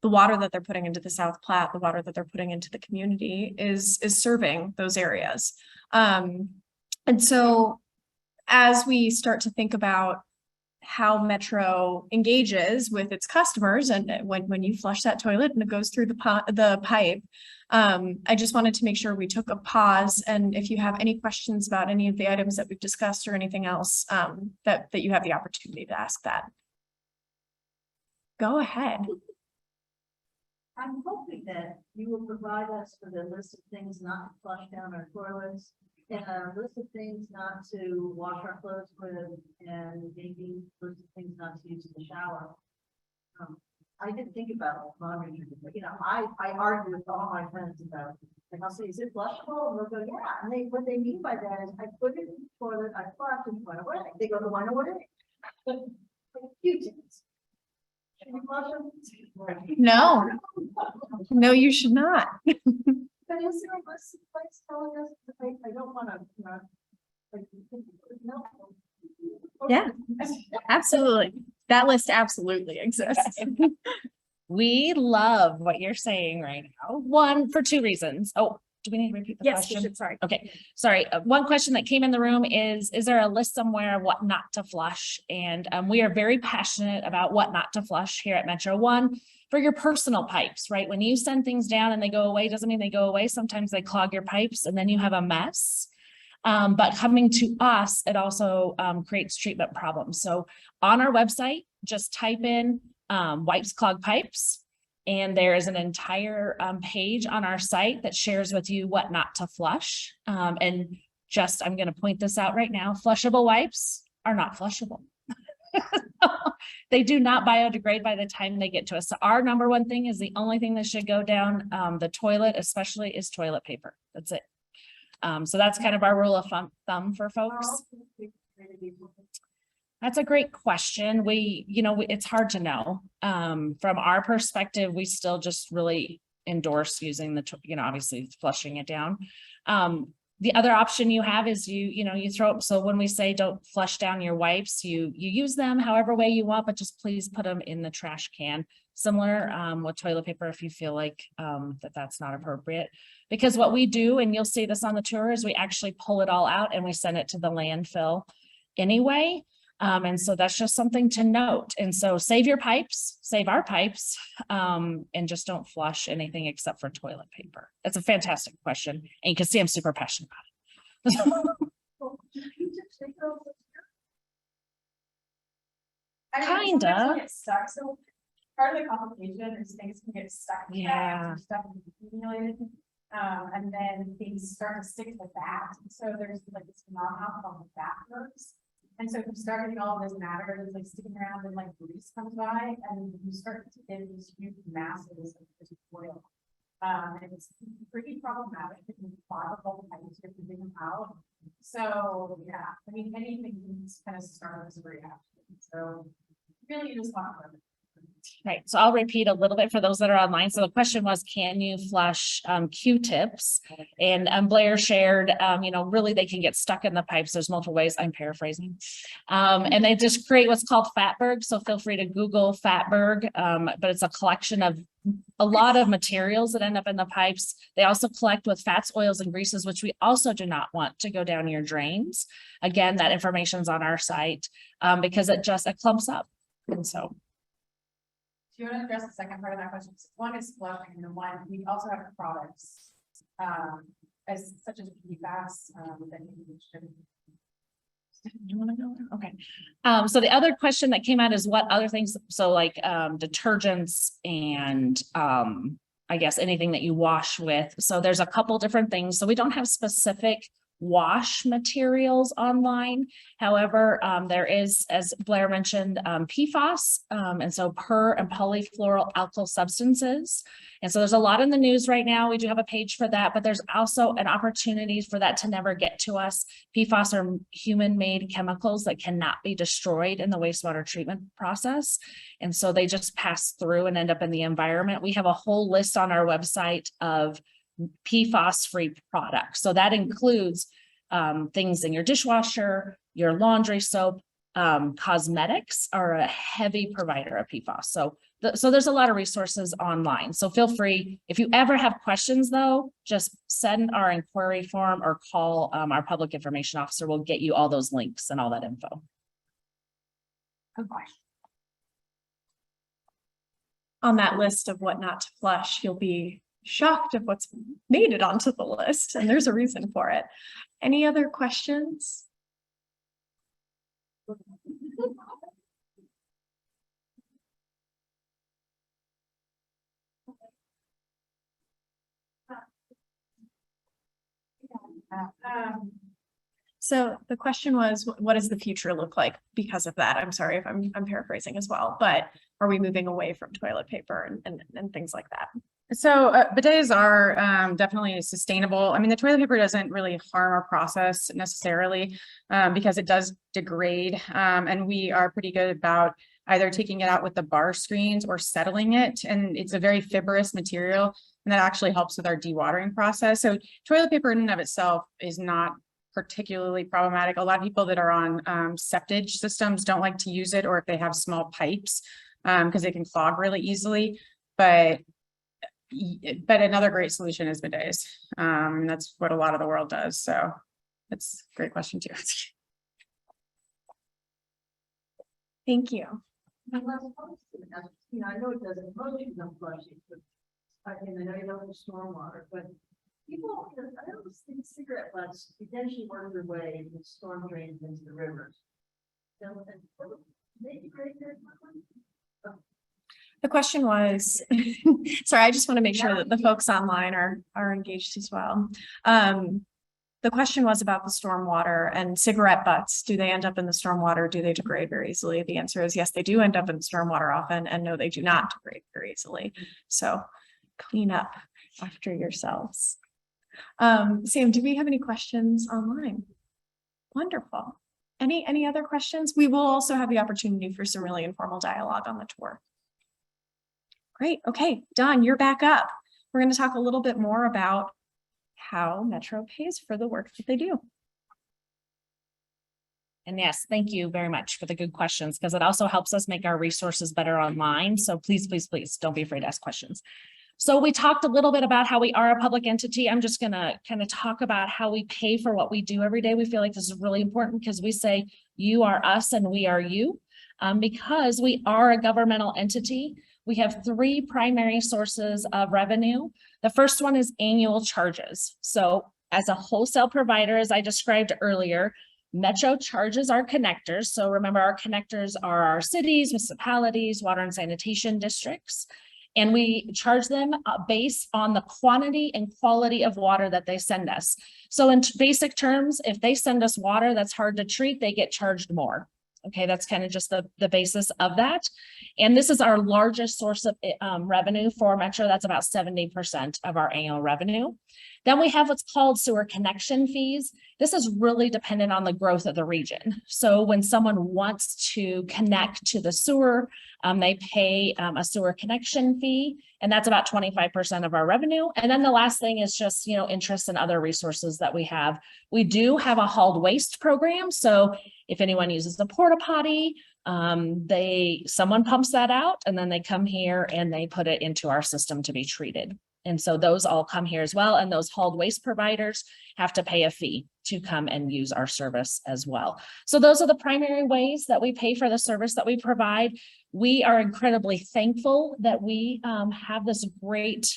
the water that they're putting into the South Platte, the water that they're putting into the community is serving those areas. And so as we start to think about how Metro engages with its customers, and when you flush that toilet and it goes through the pipe, I just wanted to make sure we took a pause. And if you have any questions about any of the items that we've discussed or anything else, that you have the opportunity to ask that. Go ahead. I'm hoping that you will provide us with a list of things not to flush down our toilets and a list of things not to wash our clothes with, and maybe a list of things not to use in the shower. I didn't think about laundry, but I argue with all my friends about it. And I'll say, is it flushable? And they'll go, yeah. And what they mean by that is I put it in the toilet, I flush and went away. They go, the one away. Q-tips. Should we flush them? No, no, you should not. But is there a list of place telling us, I don't wanna, like, no. Yeah. Absolutely. That list absolutely exists. We love what you're saying right now. One, for two reasons. Oh, do we need to repeat the Yes, question? you should, sorry. Okay, sorry. One question that came in the room is there a list somewhere of what not to flush? And we are very passionate about what not to flush here at Metro. One, for your personal pipes, right? When you send things down and they go away, doesn't mean they go away. Sometimes they clog your pipes and then you have a mess. But coming to us, it also creates treatment problems. So on our website, just type in wipes clog pipes. And there is an entire page on our site that shares with you what not to flush. And just, I'm going to point this out right now, flushable wipes are not flushable. They do not biodegrade by the time they get to us. So our number one thing is the only thing that should go down the toilet, especially, is toilet paper. That's it. So that's kind of our rule of thumb for folks. That's a great question. It's hard to know. From our perspective, we still just really endorse using obviously flushing it down. The other option you have is you throw, so when we say don't flush down your wipes, you use them however way you want, but just please put them in the trash can. Similar with toilet paper if you feel like that's not appropriate. Because what we do, and you'll see this on the tour, is we actually pull it all out and we send it to the landfill anyway. And so that's just something to note. And so save your pipes, save our pipes, and just don't flush anything except for toilet paper. It's a fantastic question. And you can see I'm super passionate about it. Kinda. Stuck. So part of the complication is things can get stuck. in Yeah. bags or stuff can be accumulated. And then things start to stick to the fat. So there's like this phenomenon called the fat burns. And so if you start getting all this matter that's like sticking around and like grease comes by and you start to get these huge masses of this oil. And it's pretty problematic if you clog all the pipes, you have to dig them out. So yeah, I mean, anything can kind of start as a reaction. So really just want to. Right, so I'll repeat a little bit for those that are online. So the question was, can you flush Q-tips? And Blair shared, really they can get stuck in the pipes. There's multiple ways, I'm paraphrasing. And they just create what's called fatberg. So feel free to Google fatberg, but it's a collection of a lot of materials that end up in the pipes. They also collect with fats, oils, and greases, which we also do not want to go down your drains. Again, that information's on our site because it clumps up. And so. Do you want to address the second part of that question? One is flushing, and then one, we also have products, as such as PFAS, that you should. You want to go there? Okay. So the other question that came out is what other things, so like detergents and I guess anything that you wash with. So there's a couple different things. So we don't have specific wash materials online. However, there is, as Blair mentioned, PFAS, and so per and polyfluoral alkyl substances. And so there's a lot in the news right now. We do have a page for that, but there's also an opportunity for that to never get to us. PFAS are human-made chemicals that cannot be destroyed in the wastewater treatment process. And so they just pass through and end up in the environment. We have a whole list on our website of PFAS-free products. So that includes things in your dishwasher, your laundry soap. Cosmetics are a heavy provider of PFAS. So there's a lot of resources online. So feel free, if you ever have questions though, just send our inquiry form or call our public information officer. We'll get you all those links and all that info. Okay. On that list of what not to flush, you'll be shocked at what's made it onto the list, and there's a reason for it. Any other questions? So the question was, what does the future look like because of that? I'm sorry if I'm paraphrasing as well, but are we moving away from toilet paper and things like that? So bidets are definitely sustainable. I mean, the toilet paper doesn't really harm our process necessarily because it does degrade. And we are pretty good about either taking it out with the bar screens or settling it. And it's a very fibrous material, and that actually helps with our dewatering process. So toilet paper in and of itself is not particularly problematic. A lot of people that are on septage systems don't like to use it, or if they have small pipes, because they can clog really easily. But another great solution is bidets. That's what a lot of the world does. So that's a great question too. Thank you. I know it doesn't, most people don't flush it, but I know you don't stormwater, but people, I don't think cigarette butts eventually work their way with storm drains into the rivers. Maybe great. The question was, sorry, I just want to make sure that the folks online are engaged as well. The question was about the stormwater and cigarette butts. Do they end up in the stormwater? Do they degrade very easily? The answer is yes, they do end up in the stormwater often, and no, they do not degrade very easily. So clean up after yourselves. Sam, do we have any questions online? Wonderful. Any other questions? We will also have the opportunity for some really informal dialogue on the tour. Great. Okay, Don, you're back up. We're going to talk a little bit more about how Metro pays for the work that they do. And yes, thank you very much for the good questions, because it also helps us make our resources better online. So please, please, please don't be afraid to ask questions. So we talked a little bit about how we are a public entity. I'm just going to kind of talk about how we pay for what we do every day. We feel like this is really important because we say you are us and we are you. Because we are a governmental entity, we have three primary sources of revenue. The first one is annual charges. So as a wholesale provider, as I described earlier, Metro charges our connectors. So remember, our connectors are our cities, municipalities, water and sanitation districts. And we charge them based on the quantity and quality of water that they send us. So in basic terms, if they send us water that's hard to treat, they get charged more. Okay, that's kind of just the basis of that. And this is our largest source of revenue for Metro. That's about 70% of our annual revenue. Then we have what's called sewer connection fees. This is really dependent on the growth of the region. So when someone wants to connect to the sewer, they pay a sewer connection fee, and that's about 25% of our revenue. And then the last thing is just, interest and other resources that we have. We do have a hauled waste program. So if anyone uses the porta potty, someone pumps that out, and then they come here and they put it into our system to be treated. And so those all come here as well. And those hauled waste providers have to pay a fee to come and use our service as well. So those are the primary ways that we pay for the service that we provide. We are incredibly thankful that we have this great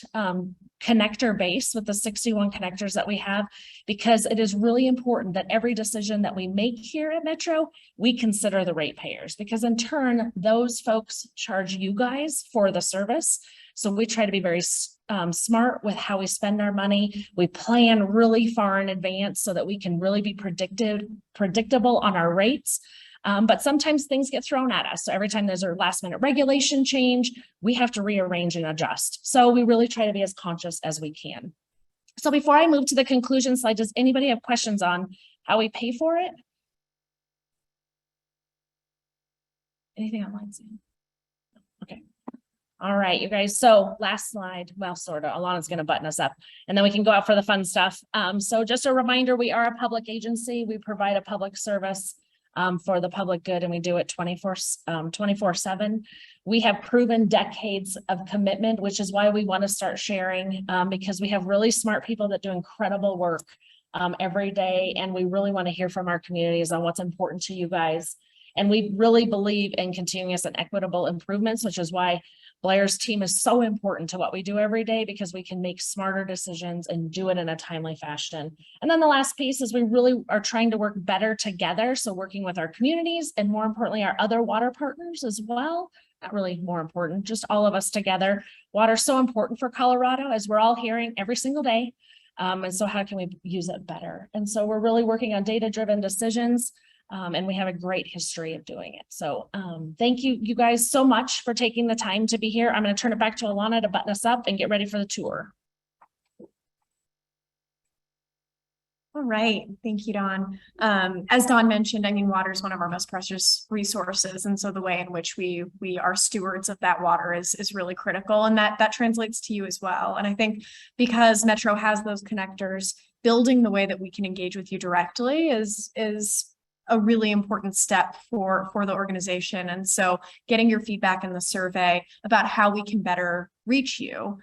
connector base with the 61 connectors that we have, because it is really important that every decision that we make here at Metro, we consider the ratepayers, because in turn, those folks charge you guys for the service. So we try to be very smart with how we spend our money. We plan really far in advance so that we can really be predictable on our rates. But sometimes things get thrown at us. So every time there's a last minute regulation change, we have to rearrange and adjust. So we really try to be as conscious as we can. So before I move to the conclusion slide, does anybody have questions on how we pay for it? Anything online, Sam? Okay. All right, you guys. So last slide, well, sort of, Alana's going to button us up and then we can go out for the fun stuff. So just a reminder, we are a public agency. We provide a public service for the public good, and we do it 24/7. We have proven decades of commitment, which is why we want to start sharing, because we have really smart people that do incredible work every day. And we really want to hear from our communities on what's important to you guys. And we really believe in continuous and equitable improvements, which is why Blair's team is so important to what we do every day, because we can make smarter decisions and do it in a timely fashion. And then the last piece is we really are trying to work better together. So working with our communities and, more importantly, our other water partners as well. Not really more important, just all of us together. Water is so important for Colorado, as we're all hearing every single day. And so how can we use it better? And so we're really working on data-driven decisions. And we have a great history of doing it. So thank you guys so much for taking the time to be here. I'm going to turn it back to Alana to button us up and get ready for the tour. All right, thank you, Dawn. As Dawn mentioned, I mean, water is one of our most precious resources. And so the way in which we are stewards of that water is really critical. And that translates to you as well. And I think because Metro has those connectors, building the way that we can engage with you directly is a really important step for the organization. And so getting your feedback in the survey about how we can better reach you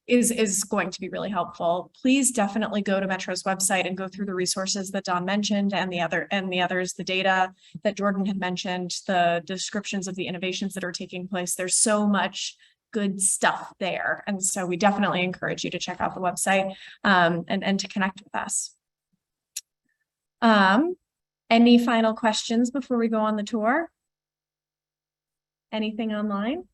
is going to be really helpful. Please definitely go to Metro's website and go through the resources that Dawn mentioned and the others, the data that Jordan had mentioned, the descriptions of the innovations that are taking place. There's so much good stuff there. And so we definitely encourage you to check out the website and to connect with us. Any final questions before we go on the tour? Anything online?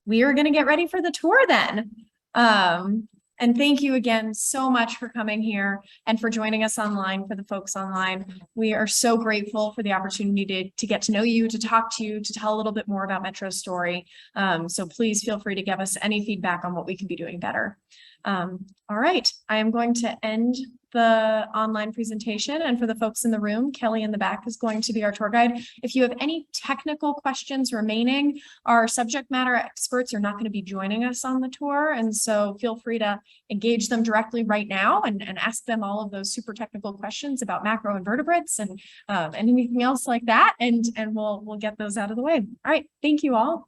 We are going to get ready for the tour then. And thank you again so much for coming here and for joining us online, for the folks online. We are so grateful for the opportunity to get to know you, to talk to you, to tell a little bit more about Metro's story. So please feel free to give us any feedback on what we can be doing better. All right, I am going to end the online presentation, and for the folks in the room, Kelly in the back is going to be our tour guide. If you have any technical questions remaining, our subject matter experts are not going to be joining us on the tour, and so feel free to engage them directly right now and ask them all of those super technical questions about macroinvertebrates and anything else like that, and we'll get those out of the way. All right, thank you all.